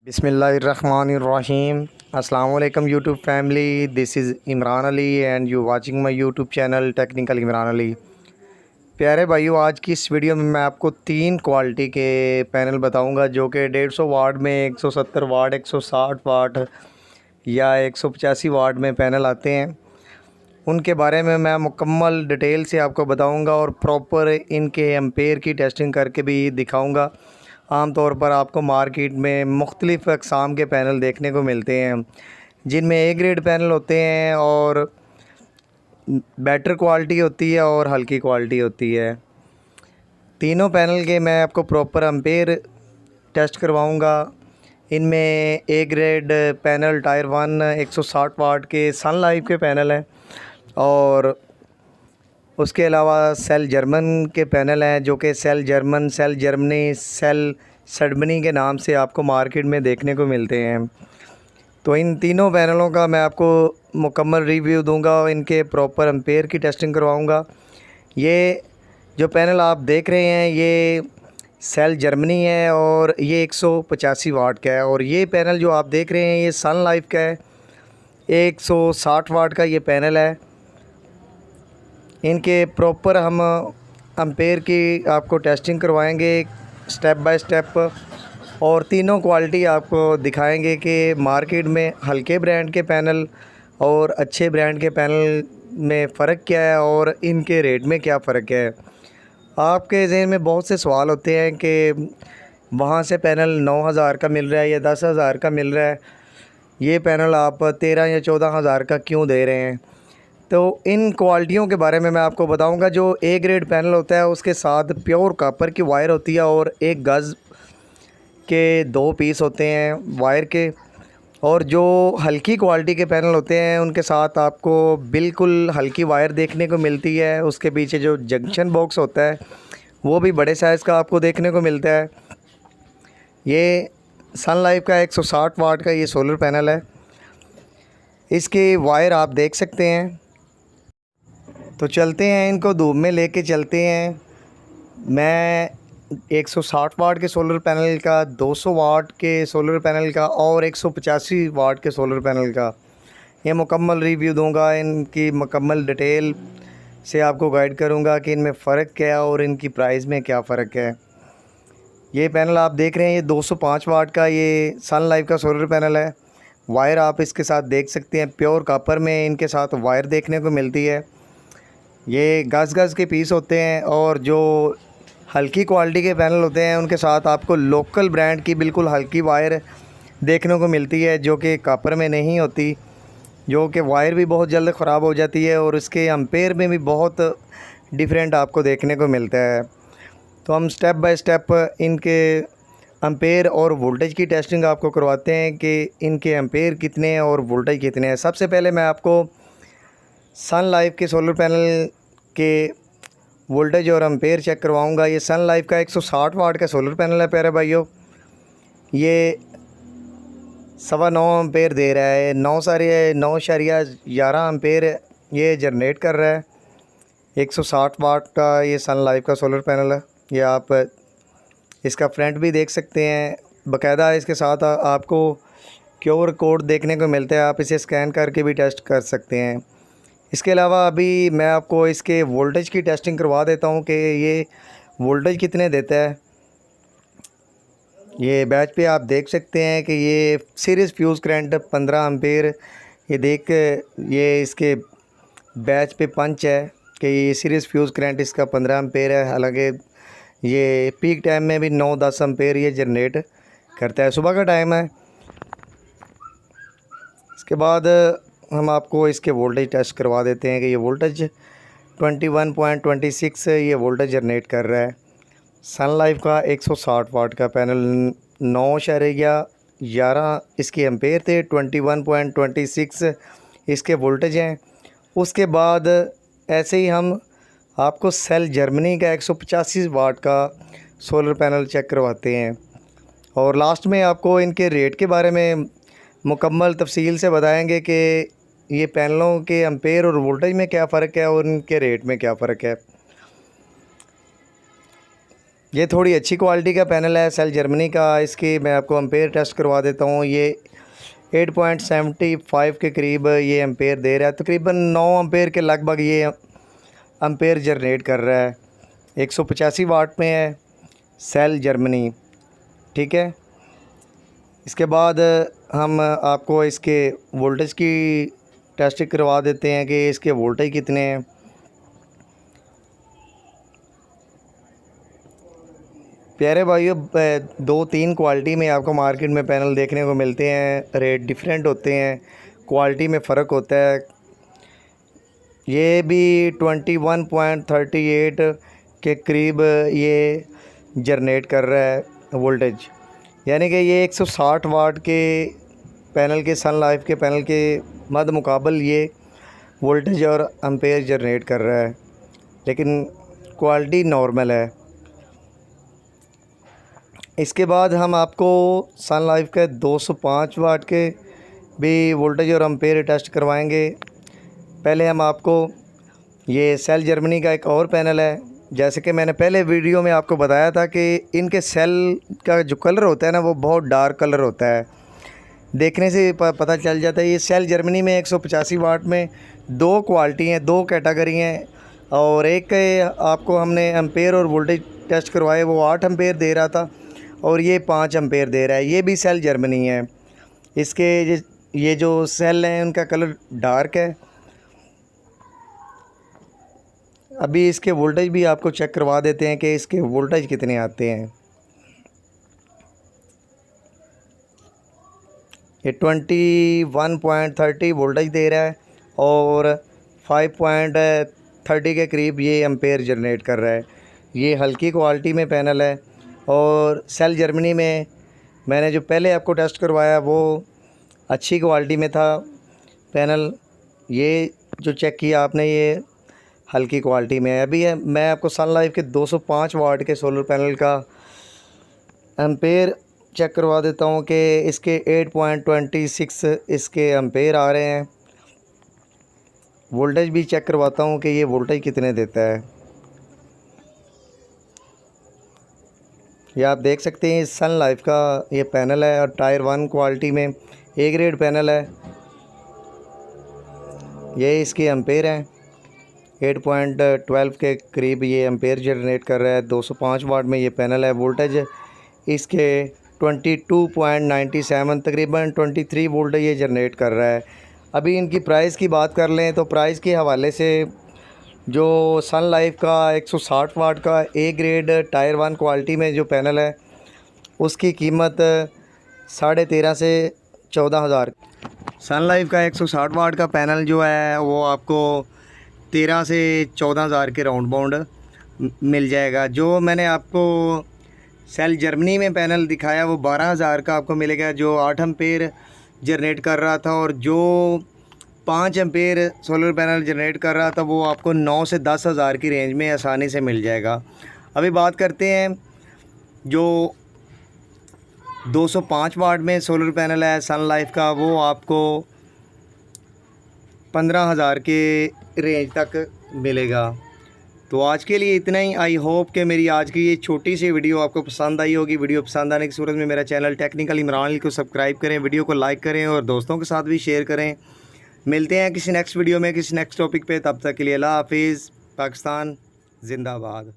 बिस्मिल्लाहिर्रहमानिर्रहीम। अस्सलाम वालेकुम YouTube family, this is Imran Ali and you watching my YouTube channel technical Imran Ali. प्यारे भाइयों, आज की इस वीडियो में मैं आपको 3 क्वालिटी के पैनल बताऊंगा जो कि 150 वाट में, 170 वाट, 160 वाट या 185 वाट में पैनल आते हैं। उनके बारे में मैं मुकम्मल डिटेल से आपको बताऊंगा और प्रॉपर इनके एम्पेयर की टेस्टिंग करके भी दिखाऊंगा। आम तौर पर आपको मार्केट में मुख्तलिफ़ अक़साम के पैनल देखने को मिलते हैं, जिनमें ए ग्रेड पैनल होते हैं और बेटर क्वालिटी होती है और हल्की क्वालिटी होती है। तीनों पैनल के मैं आपको प्रॉपर एम्पेयर टेस्ट करवाऊंगा। इनमें ए ग्रेड पैनल टायर 1 160 वाट के सन लाइफ के पैनल हैं और उसके अलावा सेल जर्मन के पैनल हैं जो कि cell German, cell Germany, cell सडमनी के नाम से आपको मार्केट में देखने को मिलते हैं। तो इन तीनों पैनलों का मैं आपको मुकम्मल रिव्यू दूंगा और इनके प्रॉपर एम्पेयर की टेस्टिंग करवाऊंगा। ये जो पैनल आप देख रहे हैं ये सेल जर्मनी है और ये 185 वाट का है, और ये पैनल जो आप देख रहे हैं ये सन लाइफ का है, 160 वाट का ये पैनल है। इनके प्रॉपर हम एम्पेयर की आपको टेस्टिंग करवाएंगे स्टेप बाय स्टेप, और तीनों क्वालिटी आपको दिखाएंगे कि मार्केट में हल्के ब्रांड के पैनल और अच्छे ब्रांड के पैनल में फ़र्क क्या है और इनके रेट में क्या फ़र्क है। आपके ज़हन में बहुत से सवाल होते हैं कि वहाँ से पैनल 9,000 का मिल रहा है या 10,000 का मिल रहा है, ये पैनल आप 13 या 14,000 का क्यों दे रहे हैं। तो इन क्वालिटियों के बारे में मैं आपको बताऊंगा। जो ए ग्रेड पैनल होता है उसके साथ प्योर कॉपर की वायर होती है और 1 गज़ के 2 पीस होते हैं वायर के, और जो हल्की क्वालिटी के पैनल होते हैं उनके साथ आपको बिल्कुल हल्की वायर देखने को मिलती है। उसके पीछे जो जंक्शन बॉक्स होता है वो भी बड़े साइज़ का आपको देखने को मिलता है। ये सन लाइफ का 160 वाट का ये सोलर पैनल है। इसकी वायर आप देख सकते हैं। तो चलते हैं, इनको धूप में लेके चलते हैं। मैं 160 वाट के सोलर पैनल का, 200 वाट के सोलर पैनल का और 185 वाट के सोलर पैनल का ये मुकम्मल रिव्यू दूंगा। इनकी मुकम्मल डिटेल से आपको गाइड करूंगा कि इनमें फ़र्क क्या है और इनकी प्राइस में क्या फ़र्क है। ये पैनल आप देख रहे हैं ये 205 वाट का ये सन लाइफ का सोलर पैनल है। वायर आप इसके साथ देख सकते हैं, प्योर कॉपर में इनके साथ वायर देखने को मिलती है। ये गज़ के पीस होते हैं, और जो हल्की क्वालिटी के पैनल होते हैं उनके साथ आपको लोकल ब्रांड की बिल्कुल हल्की वायर देखने को मिलती है जो कि कॉपर में नहीं होती, जो कि वायर भी बहुत जल्द ख़राब हो जाती है और इसके एम्पेयर में भी बहुत डिफरेंट आपको देखने को मिलता है। तो हम स्टेप बाय स्टेप इनके एम्पेयर और वोल्टेज की टेस्टिंग आपको करवाते हैं कि इनके एम्पेयर कितने हैं और वोल्टेज कितने हैं। सबसे पहले मैं आपको सन लाइफ के सोलर पैनल के वोल्टेज और एम्पेयर चेक करवाऊंगा। ये सन लाइफ का 160 वाट का सोलर पैनल है प्यारे भाइयों। ये 9.25 एम्पेयर दे रहा है, 9.11 एम्पेयर ये जनरेट कर रहा है। 160 वाट का ये सन लाइफ का सोलर पैनल है। ये आप इसका फ्रंट भी देख सकते हैं, बाकायदा इसके साथ आपको QR कोड देखने को मिलता है, आप इसे स्कैन करके भी टेस्ट कर सकते हैं। इसके अलावा अभी मैं आपको इसके वोल्टेज की टेस्टिंग करवा देता हूं कि ये वोल्टेज कितने देता है। ये बैच पे आप देख सकते हैं कि ये सीरीज़ फ्यूज़ करंट 15 एम्पेयर ये इसके बैच पे पंच है कि ये सीरीज़ फ्यूज़ करंट इसका 15 एम्पेयर है। हालांकि ये पीक टाइम में भी 9-10 एम्पेयर ये जनरेट करता है, सुबह का टाइम है। इसके बाद हम आपको इसके वोल्टेज टेस्ट करवा देते हैं कि ये वोल्टेज 21.26 ये वोल्टेज जनरेट कर रहा है। सन लाइफ का 160 वाट का पैनल 9.11 इसके एम्पेयर थे, 21.26 इसके वोल्टेज हैं। उसके बाद ऐसे ही हम आपको सेल जर्मनी का 185 वाट का सोलर पैनल चेक करवाते हैं, और लास्ट में आपको इनके रेट के बारे में मुकम्मल तफसील से बताएंगे कि ये पैनलों के एम्पेयर और वोल्टेज में क्या फ़र्क है और इनके रेट में क्या फ़र्क है। ये थोड़ी अच्छी क्वालिटी का पैनल है, सेल जर्मनी का। इसकी मैं आपको एम्पेयर टेस्ट करवा देता हूँ। ये 8.75 के करीब ये एम्पेयर दे रहा है, तकरीबन 9 एम्पेयर के लगभग ये एम्पेयर जनरेट कर रहा है। 185 वाट में है, सेल जर्मनी, ठीक है। इसके बाद हम आपको इसके वोल्टेज की टेस्टिंग करवा देते हैं कि इसके वोल्टेज कितने हैं। प्यारे भाइयों, 2-3 क्वालिटी में आपको मार्केट में पैनल देखने को मिलते हैं। रेट डिफरेंट होते हैं, क्वालिटी में फ़र्क होता है। ये भी 21.38 के करीब ये जनरेट कर रहा है वोल्टेज, यानी कि ये 160 वाट के पैनल के, सन लाइफ के पैनल के मद मुकाबल ये वोल्टेज और एम्पेयर जनरेट कर रहा है, लेकिन क्वालिटी नॉर्मल है। इसके बाद हम आपको सन लाइफ के 205 वाट के भी वोल्टेज और एम्पेयर टेस्ट करवाएंगे। पहले हम आपको ये सेल जर्मनी का एक और पैनल है, जैसे कि मैंने पहले वीडियो में आपको बताया था कि इनके सेल का जो कलर होता है ना, वो बहुत डार्क कलर होता है, देखने से पता चल जाता है। ये सेल जर्मनी में 185 वाट में 2 क्वालिटी हैं, 2 कैटेगरी हैं, और एक आपको हमने एम्पेयर और वोल्टेज टेस्ट करवाए, वो 8 एम्पेयर दे रहा था और ये 5 एम्पेयर दे रहा है। ये भी सेल जर्मनी है। इसके ये जो सेल हैं उनका कलर डार्क है। अभी इसके वोल्टेज भी आपको चेक करवा देते हैं कि इसके वोल्टेज कितने आते हैं। ये 21.30 वोल्टेज दे रहा है और 5.30 के करीब ये एम्पेयर जनरेट कर रहा है। ये हल्की क्वालिटी में पैनल है और सेल जर्मनी में मैंने जो पहले आपको टेस्ट करवाया वो अच्छी क्वालिटी में था पैनल। ये जो चेक किया आपने ये हल्की क्वालिटी में है। अभी मैं आपको सन लाइफ के 205 वाट के सोलर पैनल का एम्पेयर चेक करवा देता हूँ कि इसके 8.26 इसके एम्पेयर आ रहे हैं। वोल्टेज भी चेक करवाता हूँ कि ये वोल्टेज कितने देता है। ये आप देख सकते हैं सन लाइफ का ये पैनल है और टायर 1 क्वालिटी में ए ग्रेड पैनल है। ये इसके एम्पेयर हैं 8.12 के करीब ये एम्पेयर जनरेट कर रहा है। 205 वाट में ये पैनल है। वोल्टेज इसके 22.97 तकरीबन 23 वोल्टेज ये जनरेट कर रहा है। अभी इनकी प्राइस की बात कर लें तो प्राइस के हवाले से जो सन लाइफ का 160 वाट का ए ग्रेड टायर 1 क्वालिटी में जो पैनल है उसकी कीमत 13.5 से 14,000। सन लाइफ का 160 वाट का पैनल जो है वो आपको 13 से 14,000 के राउंड बाउंड मिल जाएगा। जो मैंने आपको सेल जर्मनी में पैनल दिखाया वो 12,000 का आपको मिलेगा, जो 8 एम्पेयर जनरेट कर रहा था, और जो 5 एम्पेयर सोलर पैनल जनरेट कर रहा था वो आपको 9 से 10,000 की रेंज में आसानी से मिल जाएगा। अभी बात करते हैं जो 205 वाट में सोलर पैनल है सन लाइफ का, वो आपको 15,000 के रेंज तक मिलेगा। तो आज के लिए इतना ही। आई होप कि मेरी आज की ये छोटी सी वीडियो आपको पसंद आई होगी। वीडियो पसंद आने की सूरत में मेरा चैनल टेक्निकल इमरान अली को सब्सक्राइब करें, वीडियो को लाइक करें और दोस्तों के साथ भी शेयर करें। मिलते हैं किसी नेक्स्ट वीडियो में किसी नेक्स्ट टॉपिक पे। तब तक के लिए अल्लाह हाफिज़। पाकिस्तान जिंदाबाद।